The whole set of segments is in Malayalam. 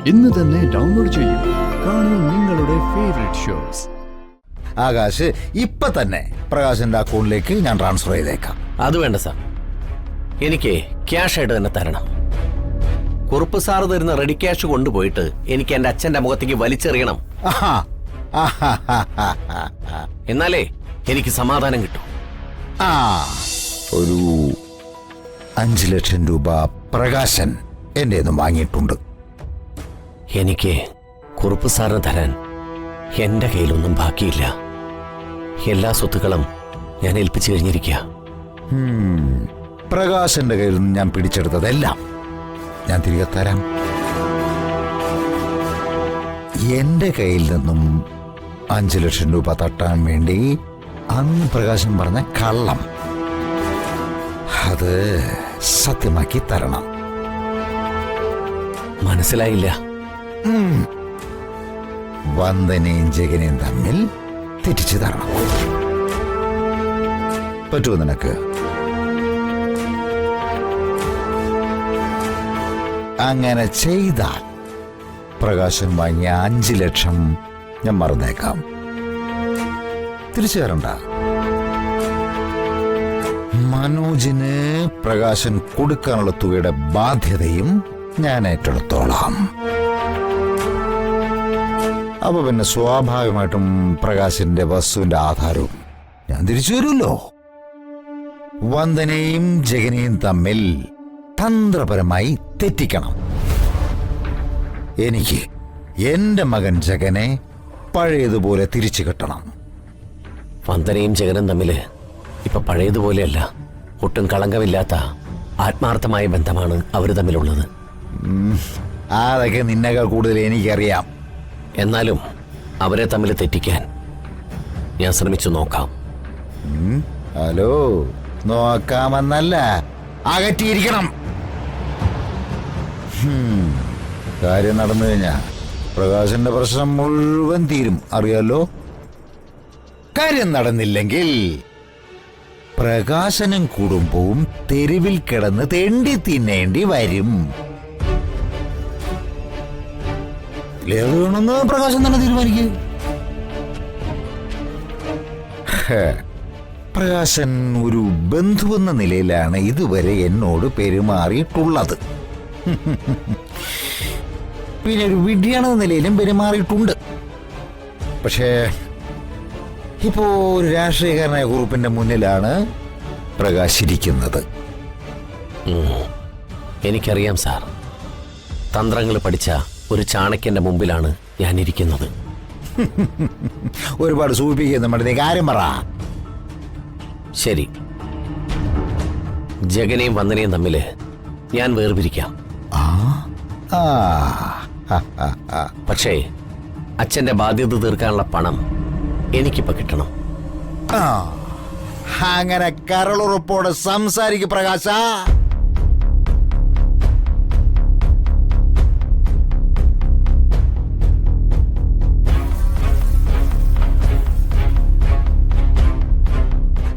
ഇന്ന് തന്നെ ഡൗൺലോഡ് ചെയ്യൂ. കാണൂ നിങ്ങളുടെ ഫേവറേറ്റ് ഷോസ്. ആകാശ്, ഇപ്പൊ തന്നെ പ്രകാശന്റെ അക്കൗണ്ടിലേക്ക് ഞാൻ ട്രാൻസ്ഫർ ചെയ്തേക്കാം. അത് വേണ്ട സാർ, എനിക്ക് ക്യാഷ് ആയിട്ട് തന്നെ തരണം. കുറുപ്പ് സാറ് തരുന്ന റെഡി ക്യാഷ് കൊണ്ടുപോയിട്ട് എനിക്ക് എന്റെ അച്ഛന്റെ മുഖത്തേക്ക് വലിച്ചെറിയണം. എന്നാലേ എനിക്ക് സമാധാനം കിട്ടും. ഒരു 5 ലക്ഷം രൂപ പ്രകാശൻ എന്റെ വാങ്ങിയിട്ടുണ്ട്. എനിക്ക് കുറുപ്പ് സാറിന് തരാൻ എന്റെ കയ്യിലൊന്നും ബാക്കിയില്ല. എല്ലാ സ്വത്തുക്കളും ഞാൻ ഏൽപ്പിച്ചു കഴിഞ്ഞിരിക്കുക. പ്രകാശന്റെ കയ്യിൽ നിന്ന് ഞാൻ പിടിച്ചെടുത്തതെല്ലാം ഞാൻ തിരികെ തരാം. എന്റെ കയ്യിൽ നിന്നും 5 ലക്ഷം രൂപ തട്ടാൻ വേണ്ടി അന്ന് പ്രകാശൻ പറഞ്ഞ കള്ളം അത് സത്യമാക്കി തരണം. മനസ്സിലായില്ല. വന്ദനയും ജഗനെയും തമ്മിൽ തെറ്റിച്ചു തരണം. പറ്റുമോ നിനക്ക്? അങ്ങനെ ചെയ്താൽ പ്രകാശൻ വാങ്ങിയ 5 ലക്ഷം ഞാൻ മറന്നേക്കാം. തിരിച്ചു തരണ്ട. മനോജിന് പ്രകാശൻ കൊടുക്കാനുള്ള തുകയുടെ ബാധ്യതയും ഞാൻ ഏറ്റെടുത്തോളാം. അപ്പൊ പിന്നെ സ്വാഭാവികമായിട്ടും പ്രകാശിന്റെ വസ്തുവിന്റെ ആധാരവും ഞാൻ തിരിച്ചു വരുമല്ലോ. വന്ദനയും ജഗനെയും തമ്മിൽ തന്ത്രപരമായി തെറ്റിക്കണം. എനിക്ക് എന്റെ മകൻ ജഗനെ പഴയതുപോലെ തിരിച്ചു കിട്ടണം. വന്ദനയും ജഗനും തമ്മില് ഇപ്പൊ പഴയതുപോലെയല്ല. ഒട്ടും കളങ്കമില്ലാത്ത ആത്മാർത്ഥമായ ബന്ധമാണ് അവര് തമ്മിലുള്ളത്. അതൊക്കെ നിന്നേക്കാൾ കൂടുതൽ എനിക്കറിയാം. എന്നാലും അവരെ തമ്മിൽ തെറ്റിക്കാൻ ഞാൻ ശ്രമിച്ചു നോക്കാം. ഹലോ, നോക്കാമെന്നല്ല, അകറ്റിയിരിക്കണം. കാര്യം നടന്നു കഴിഞ്ഞാ പ്രകാശന്റെ പ്രശ്നം മുഴുവൻ തീരും, അറിയാലോ. കാര്യം നടന്നില്ലെങ്കിൽ പ്രകാശനും കുടുംബവും തെരുവിൽ കിടന്ന് തെണ്ടി തിന്നേണ്ടി വരും. ഏത് വേണമെന്ന് പ്രകാശൻ തന്നെ തീരുമാനിക്കും. പ്രകാശൻ ഒരു ബന്ധുവെന്ന നിലയിലാണ് ഇതുവരെ എന്നോട് പെരുമാറിയിട്ടുള്ളത്. പിന്നെ ഒരു വിഡ്ഢിയാണെന്ന നിലയിലും പെരുമാറിയിട്ടുണ്ട്. പക്ഷേ ഇപ്പോ ഒരു രാഷ്ട്രീയക്കാരനായ കുറുപ്പിന്റെ മുന്നിലാണ് പ്രകാശിരിക്കുന്നത്. എനിക്കറിയാം സാർ, തന്ത്രങ്ങൾ പഠിച്ച ഒരു ചാണക്യന്റെ മുമ്പിലാണ് ഞാൻ ഇരിക്കുന്നത്. ഒരുപാട് സൂചിപ്പിക്കുന്ന മറ്റേ കാര്യം പറ. ശരി, ജഗനെയും വന്ദനയും തമ്മില് ഞാൻ വേർപിരിക്കാം. പക്ഷേ അച്ഛന്റെ ബാധ്യത തീർക്കാനുള്ള പണം എനിക്കിപ്പോ കിട്ടണം. അങ്ങനെ കരളുറപ്പോടെ സംസാരിക്കും പ്രകാശ.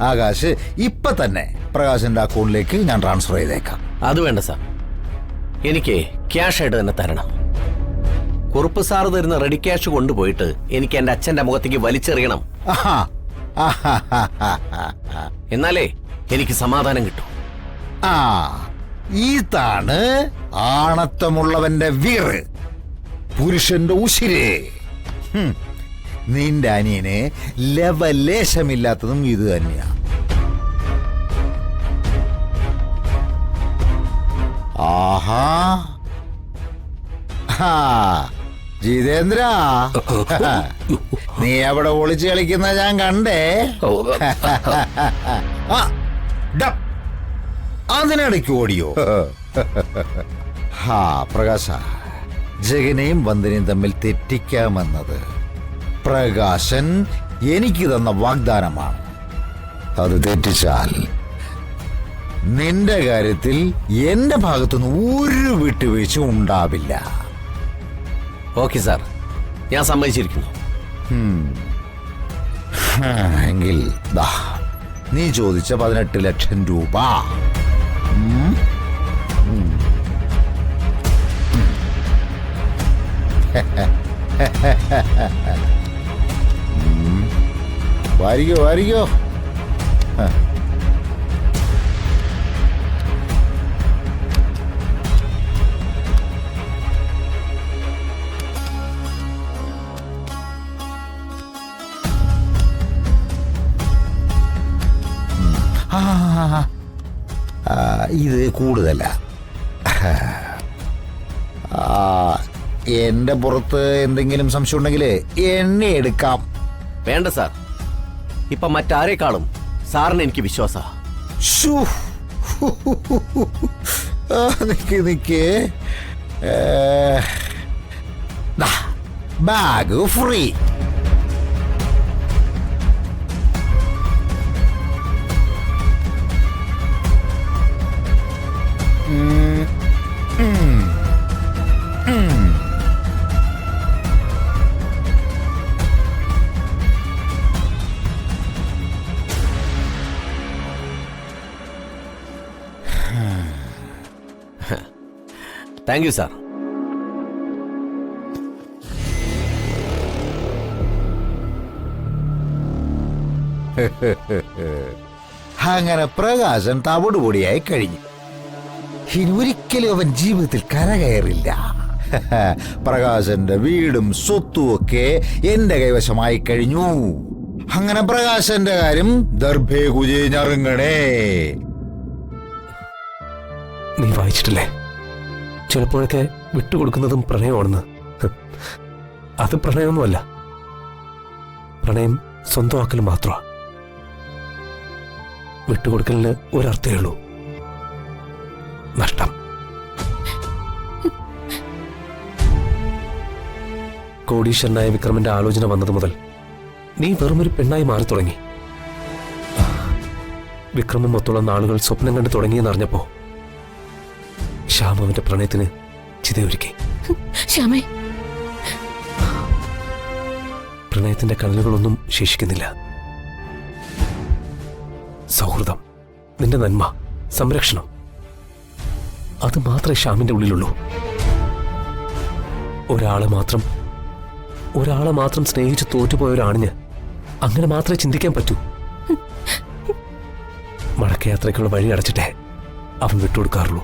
ആകാശ്, ഇപ്പൊ തന്നെ പ്രകാശന്റെ അക്കൗണ്ടിലേക്ക് ഞാൻ ട്രാൻസ്ഫർ ചെയ്തേക്കാം. അത് വേണ്ട സാർ, എനിക്ക് ക്യാഷ് ആയിട്ട് തന്നെ തരണം. കുറുപ്പ് സാറ് തരുന്ന റെഡി ക്യാഷ് കൊണ്ടുപോയിട്ട് എനിക്ക് എന്റെ അച്ഛന്റെ മുഖത്തേക്ക് വലിച്ചെറിയണം. എന്നാലേ എനിക്ക് സമാധാനം കിട്ടും. ഇതാണ് ആണത്തമുള്ളവന്റെ വീറ്, പുരുഷന്റെ ഉശിര്. നിന്റെ അനിയന് ലവലേശമില്ലാത്തതും ഇത് തന്നെയാ. ആഹാ, ജിതേന്ദ്ര, നീ എവിടെ ഒളിച്ചു കളിക്കുന്ന ഞാൻ കണ്ടേ. അതിനിടയ്ക്ക് ഓടിയോ? പ്രകാശ, ജഗനെയും വന്ദനയും തമ്മിൽ തെറ്റിക്കാമെന്നത് പ്രകാശൻ എനിക്ക് തന്ന വാഗ്ദാനമാണ്. അത് തെറ്റിച്ചാൽ നിന്റെ കാര്യത്തിൽ എന്റെ ഭാഗത്തുനിന്ന് ഒരു വിട്ടുവീഴ്ച ഉണ്ടാവില്ല. ഓക്കെ സാർ, ഞാൻ സമ്മതിച്ചിരിക്കുന്നു. എങ്കിൽ നീ ചോദിച്ച 18 ലക്ഷം രൂപ വാരിക്കോ വാരിക്കോ. ഇത് കൂടുതല. എന്റെ പുറത്ത് എന്തെങ്കിലും സംശയം ഉണ്ടെങ്കിൽ എന്നെ എടുക്കാം. വേണ്ട സാർ, ഇപ്പൊ മറ്റാരേക്കാളും സാറിന് എനിക്ക് വിശ്വാസ. നിക്ക് bag free. Thank you sir. അങ്ങനെ പ്രകാശൻ തവിടുപൊടിയായി കഴിഞ്ഞു. ഇനി ഒരിക്കലും അവൻ ജീവിതത്തിൽ കരകയറില്ല. പ്രകാശന്റെ വീടും സ്വത്തും ഒക്കെ എന്റെ കൈവശമായി കഴിഞ്ഞു. അങ്ങനെ പ്രകാശന്റെ കാര്യം ദർഭേ കുജഞ്ഞറങ്ങണേ. നീ വായിച്ചിട്ടില്ലേ, ചിലപ്പോഴൊക്കെ വിട്ടുകൊടുക്കുന്നതും പ്രണയമാണെന്ന്. അത് പ്രണയമൊന്നുമല്ല, പ്രണയം സ്വന്തമാക്കൽ മാത്രമാ. വിട്ടുകൊടുക്കലിന് ഒരർത്ഥമേ ഉള്ളൂ, നഷ്ടം. കോടീശ്വരനായ വിക്രമന്റെ ആലോചന വന്നത് മുതൽ നീ വെറുമൊരു പെണ്ണായി മാറി തുടങ്ങി. വിക്രമം മൊത്തമുള്ള നാളുകൾ സ്വപ്നം കണ്ടു തുടങ്ങിയെന്നറിഞ്ഞപ്പോ ശ്യാം അവന്റെ പ്രണയത്തിന് ചിതയൊരുക്കി. ശ്യാമേ, പ്രണയത്തിന്റെ കനലുകളൊന്നും ശേഷിക്കുന്നില്ല. സൗഹൃദം, നിന്റെ നന്മ, സംരക്ഷണം, അത് മാത്രമേ ശ്യാമിന്റെ ഉള്ളിലുള്ളൂ. ഒരാളെ മാത്രം സ്നേഹിച്ച് തോറ്റുപോയൊരാണിന് അങ്ങനെ മാത്രമേ ചിന്തിക്കാൻ പറ്റൂ. മടക്കയാത്രയ്ക്കുള്ള വഴി അടച്ചിട്ടേ അവൻ വിട്ടുകൊടുക്കാറുള്ളൂ.